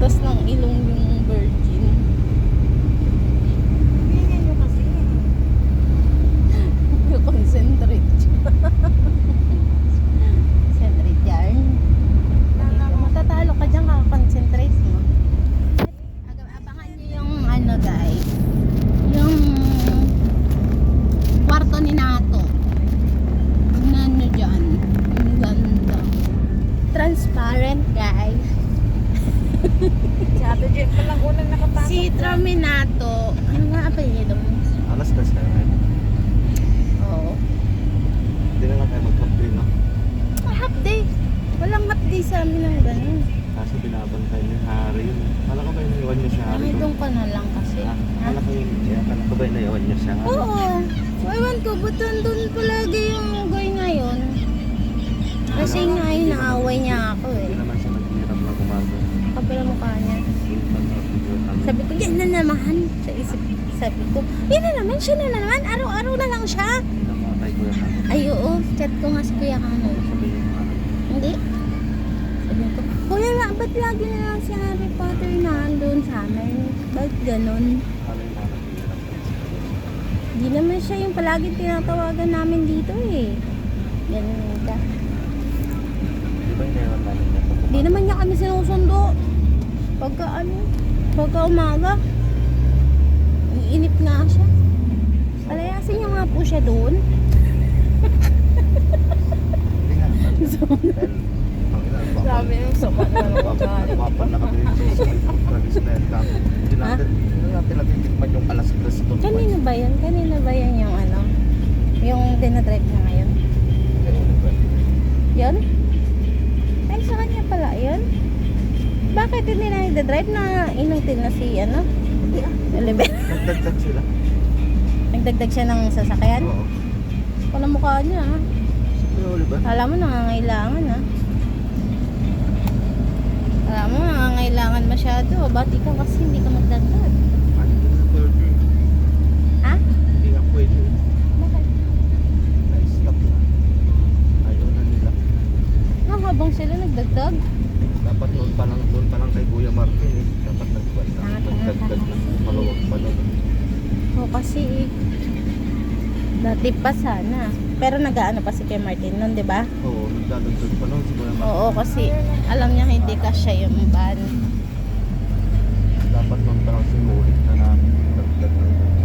Tas ng ilong yung virgin. Hindi nyo kasi. Concentrate siya. Concentrate yarn. Matatalo ka dyan, kaka-concentrate mo. Abangan nyo yung ano guys, yung kwarto ni Nato. Tingnan nyo dyan. Ang ganda. Transparent guys. Si Ate Jen pa lang unang nakapasok. Si Traminato. Ano nga ba yun? Alas 10 na yun. Oo. Hindi na lang kayo mag-complain, no? Half day. Walang half day sa amin ng ganun. Kaso binabantay niyo yung hari yun. Kala ko ba yung naiwan niyo siya hari Ay, doon? doon ka na lang kasi. Ah, Ha? kala ko yung, kala ko ba yung naiwan niyo siya hari? Oo. Ewan ko, ba't doon palagi yung guy ngayon? Kasi nga ay naaway niya ako eh. Hindi naman siya naghihirap na gumagawa. Kapila mukha niya. Sultan na figure. Sabi ko, yan na naman. Sa isip, sabi ko, yan na naman, siya na naman. Araw-araw na lang siya. Namatay ko yan. Ay, oo. Chat ko nga si Kuya Kano. Sabi yung hari. Hindi. Sabi ko, Kuya, ba't lagi na lang si Harry Potter nandun sa amin? Ba't ganun? Ano yung mga naghihirap? Hindi naman siya yung palaging tinatawagan namin dito eh. Ganun ka. Di ba yung naiwan namin niya? Hindi naman niya kami sinusundo. Pagka umaga, iinip nga siya. Palayasin niyo nga po siya doon. Hindi nga. Sabi nung sobat na Papan na kami sa Facebook Travis na yan. Hindi natin natitikman yung alas 3 doon. Kanino ba yan? Kanino ba yan yung ano? Yung dinadrive niya ngayon? Yun? Ay, sa kanya pala yun? Bakit hindi na nagdadrive na inutil na si ano? Hindi ah. Oliver? Nagdagdag sila. Nagdagdag siya ng sasakyan? Oo. Wala mukha niya ha? Si Oliver. Alam mo nangangailangan ha? Alam mo nangangailangan masyado. Ba't ikaw kasi hindi ka magdagdag? Ano hindi na pwede? Ha? Hindi nga pwede. Bakit? Na-stop na. Ayaw na nila. Habang sila nagdagdag? Dapat doon pa lang kay Kuya Martin eh. Dapat nagdagdag na maluwag pa doon. O kasi dati pa sana. Pero nag-aano pa si Kuya Martin nun, di ba? Oo, nagdadagdag pa noon si Kuya Martin. Oo, kasi alam niya hindi kasya yung van. Dapat noon pa lang sinulit na namin. Dagdag na doon.